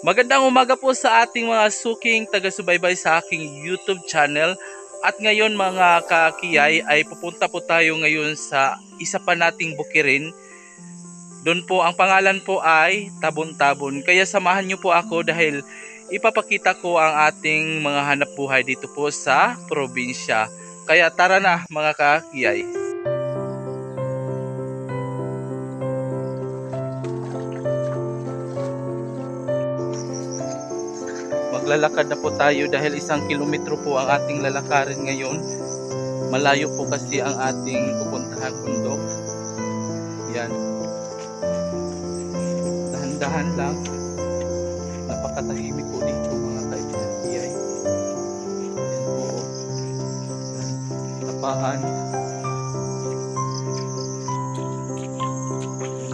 Magandang umaga po sa ating mga suking taga-subaybay sa aking YouTube channel. At ngayon mga kakiyay ay pupunta po tayo ngayon sa isa pa nating bukirin. Doon po ang pangalan po ay Tabon-Tabon. Kaya samahan niyo po ako dahil ipapakita ko ang ating mga hanap buhay dito po sa probinsya. Kaya tara na mga kakiyay. Maglalakad na po tayo dahil 1 kilometro po ang ating lalakarin ngayon. Malayo po kasi ang ating pupuntahan bundok. Yan. Dahan-dahan lang. Napakatahimik po dito mga kaibigan. Yan po. Tapahan.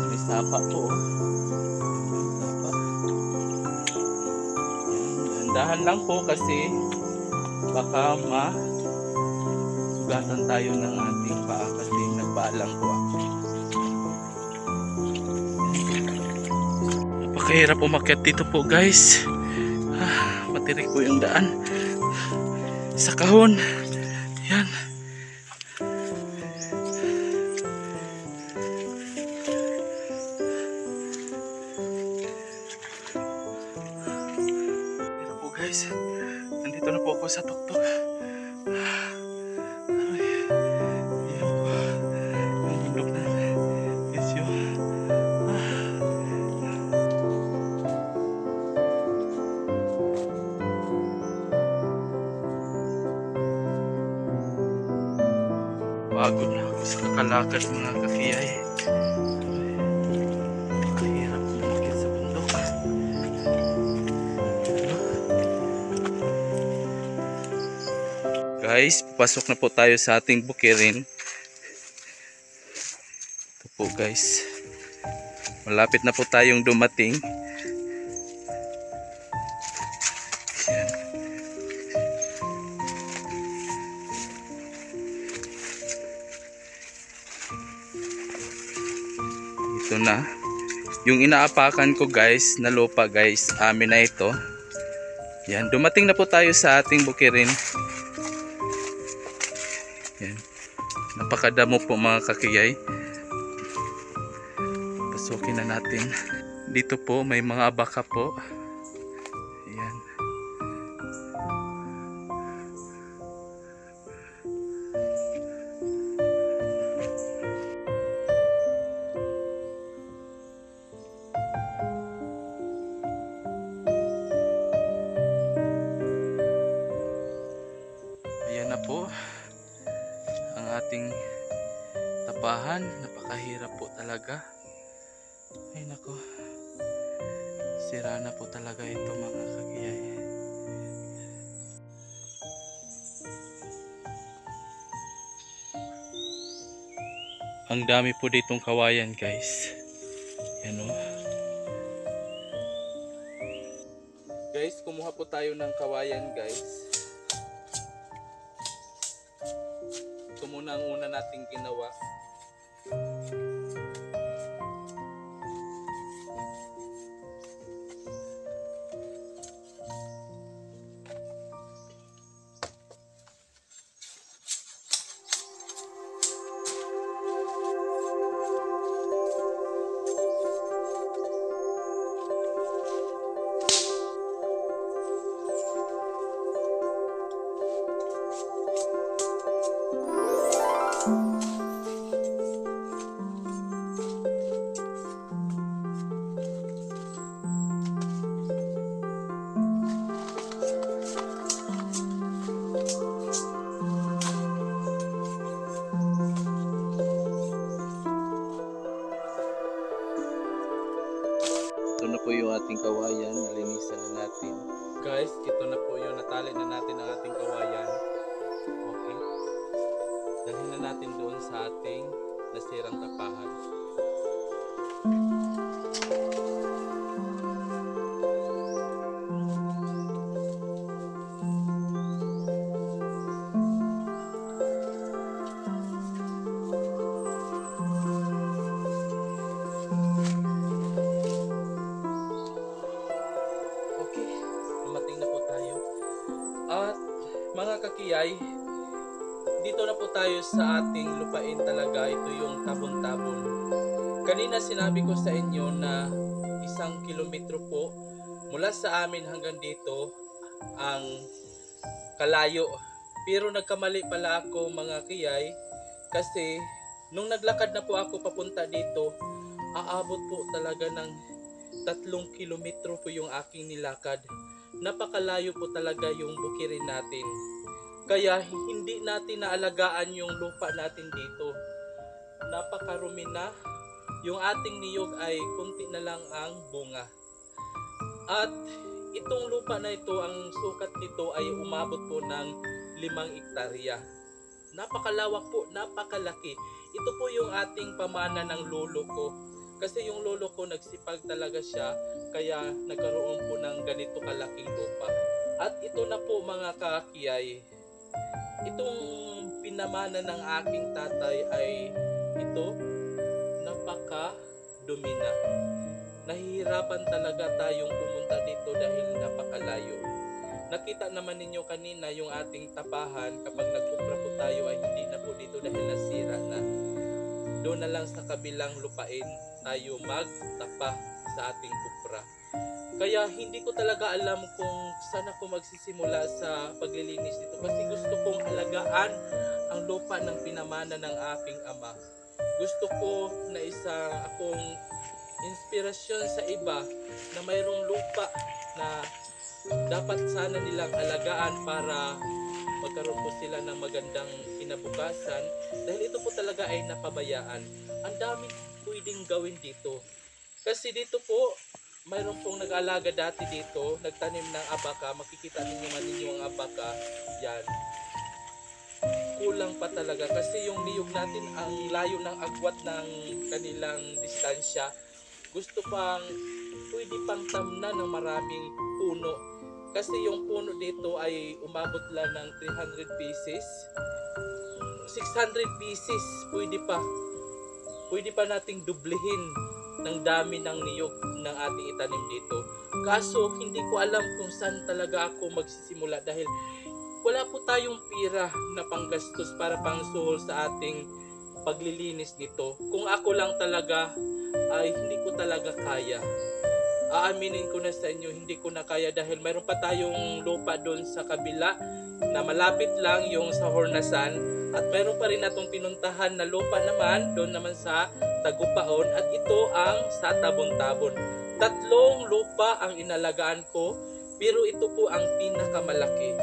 May sapa po. Dahan lang po kasi baka masugatan tayo ng ating paa kasi nagpaalang po ako. Napakahirap umakyat dito po guys. Matirik po yung daan sa kahon. Yan. Guys, nandito na po ako sa tuktok. Ayan po yung bundok na Isyo. Pagod na ako sa kakalakad mga kakiyay. Mahirap umakyat sa bundok. Guys, papasok na po tayo sa ating bukirin. Ito po guys. Malapit na po tayong dumating. Yan. Ito na. Yung inaapakan ko guys, na lupa guys, amin na ito. Yan, dumating na po tayo sa ating bukirin. Yan. Napakadamo po mga kakiyay. Pasukin na natin. Dito po may mga baka po. Yan. Ayan na po ang ating tapahan. Napakahirap po talaga. Ay nako, sira na po talaga ito mga kakiyay. Ang dami po ditong kawayan guys. Yan o. Guys, kumuha po tayo ng kawayan guys. Ito muna ang una nating ginawa. Ito na po yung ating kawayan, nalinisan na natin. Guys, ito na po yung natali na natin ang ating kawayan. Okay. Dalhin na natin doon sa ating nasirang tapahan. mga kakiyay, dito na po tayo sa ating lupain talaga. Ito yung tabon-tabon. Kanina sinabi ko sa inyo na 1 kilometro po mula sa amin hanggang dito ang kalayo. Pero nagkamali pala ako mga kiyay, kasi nung naglakad na po ako papunta dito, aabot po talaga ng 3 kilometro po yung aking nilakad. Napakalayo po talaga yung bukirin natin. Kaya hindi natin naalagaan yung lupa natin dito. Napakarumi na. Yung ating niyog ay kunti na lang ang bunga. At itong lupa na ito, ang sukat nito ay umabot po ng 5 hektarya. Napakalawak po, napakalaki. Ito po yung ating pamana ng lolo ko. Kasi yung lolo ko nagsipag talaga siya, kaya nagkaroon po ng ganito kalaking lupa. At ito na po mga kakiyay, itong pinamana ng aking tatay ay ito, napakadumi na. Nahihirapan talaga tayong pumunta dito dahil napakalayo. Nakita naman ninyo kanina yung ating tapahan, kapag nagkumpra po tayo ay hindi na po dito dahil nasira na. Doon na lang sa kabilang lupain tayo magtapa sa ating kupra. Kaya hindi ko talaga alam kung saan ako magsisimula sa paglilinis nito, kasi gusto kong alagaan ang lupa ng pinamana ng aking ama. Gusto ko na isa akong inspirasyon sa iba na mayroong lupa na dapat sana nilang alagaan para magkaroon po sila ng magandang kinabukasan, dahil ito po talaga ay napabayaan. Ang dami pwedeng gawin dito. Kasi dito po, mayroon pong nag-alaga dati dito, nagtanim ng abaka. Makikita ninyo ang abaka. Yan. Kulang pa talaga kasi yung niyog natin ang layo ng agwat ng kanilang distansya. Pwede pang tamnan ng maraming puno. Kasi yung puno dito ay umabot lang ng 300 pieces. 600 pieces, pwede pa nating dublihin ng dami ng niyog ng ating itanim dito. Kaso hindi ko alam kung saan talaga ako magsisimula, dahil wala po tayong pira na panggastos para pangsuhol sa ating paglilinis nito. Kung ako lang talaga ay hindi ko talaga kaya. Aaminin ko na sa inyo, hindi ko na kaya, dahil mayroon pa tayong lupa doon sa kabila na malapit lang yung sa Hornasan, at mayroon pa rin natong pinuntahan na lupa naman doon naman sa Tagupaon, at ito ang sa Tabon-Tabon. 3 lupa ang inalagaan ko, pero ito po ang pinakamalaki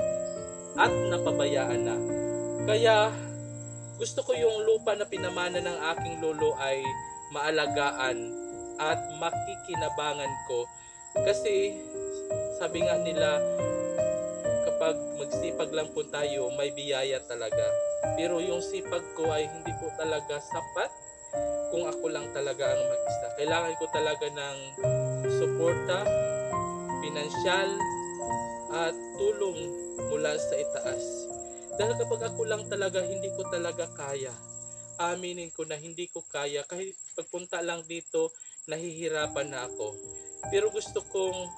at napabayaan na. Kaya gusto ko yung lupa na pinamana ng aking lolo ay maalagaan at makikinabangan ko, kasi sabi nga nila, kapag magsipag lang po tayo, may biyaya talaga. Pero yung sipag ko ay hindi po talaga sapat kung ako lang talaga ang mag-isa. Kailangan ko talaga ng suporta, pinansyal, at tulong mula sa itaas. Dahil kapag ako lang talaga, hindi ko talaga kaya. Aminin ko na hindi ko kaya. Kahit pagpunta lang dito, nahihirapan na ako. Pero gusto kong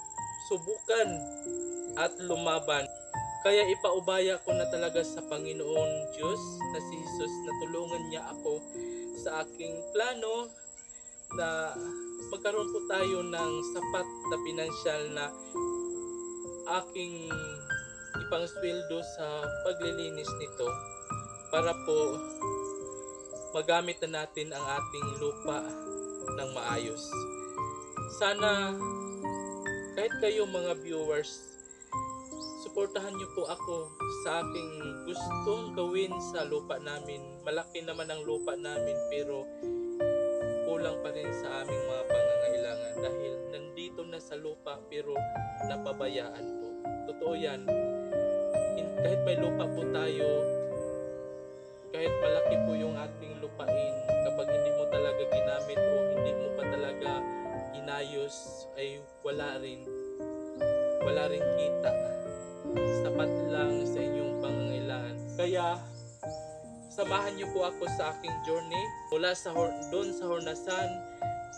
subukan at lumaban. Kaya ipaubaya ko na talaga sa Panginoon Diyos na si Jesus na tulungan niya ako sa aking plano na magkaroon po tayo ng sapat na pinansyal na aking ipangsweldo sa paglilinis nito, para po magamit na natin ang ating lupa ng maayos. Sana kahit kayo mga viewers, suportahan niyo po ako sa aking gustong gawin sa lupa namin. Malaki naman ang lupa namin, pero kulang pa rin sa aming mga pangangailangan, dahil nandito na sa lupa pero napabayaan po. Totoo yan. Kahit may lupa po tayo, kahit malaki po yung ating lupain, kapag hindi mo talaga ginamit o hindi mo pa talaga inayos, ay wala rin kita. Sapat lang sa inyong pangangailangan. Kaya samahan niyo po ako sa aking journey mula sa doon sa Hornasan,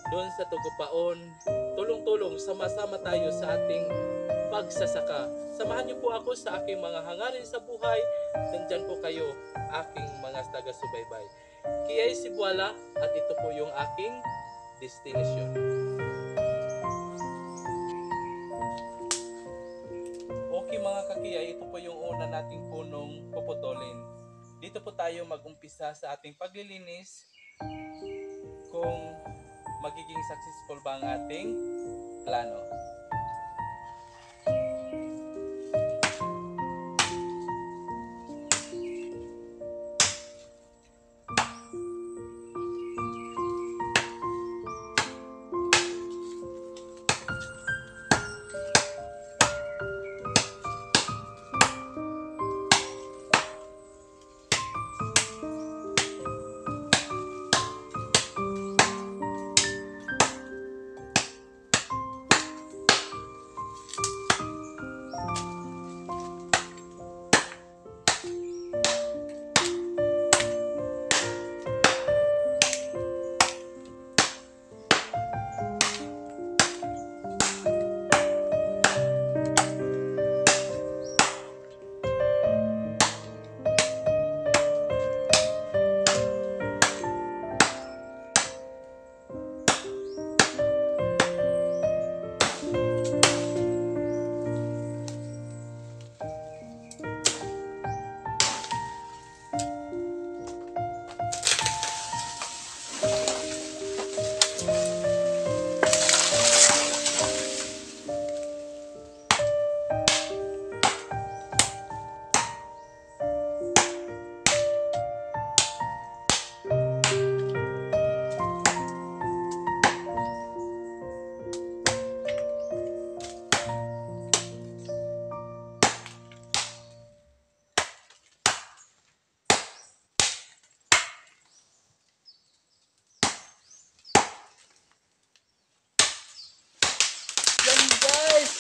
doon sa Tagupaon. Tulong-tulong, sama-sama tayo sa ating pagsasaka. Samahan niyo po ako sa aking mga hangarin sa buhay. Nandyan po kayo, aking mga taga-subaybay. Kiyay Cebuala at ito po yung aking destination. Okay mga kakiyay, ito po yung una nating punong puputulin. Dito po tayo mag-umpisa sa ating paglilinis kung magiging successful ba ang ating plano.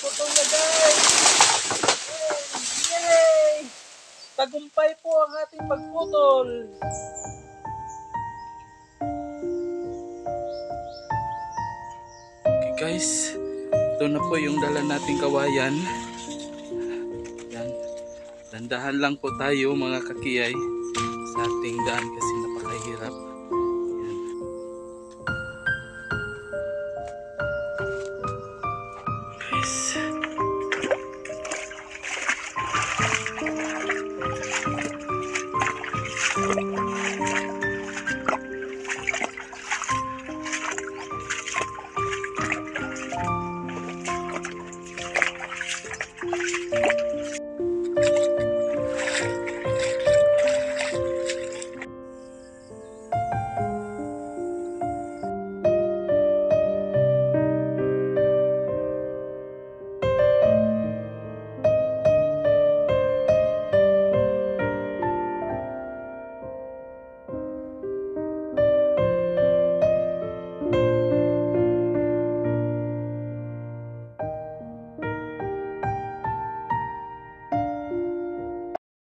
Putol na guys! Yay! Tagumpay po ang ating pagputol! Okay guys, ito na po yung dala nating kawayan. Yan. Dandahan lang po tayo mga kakiyay sa ating daan kasi napakahirap.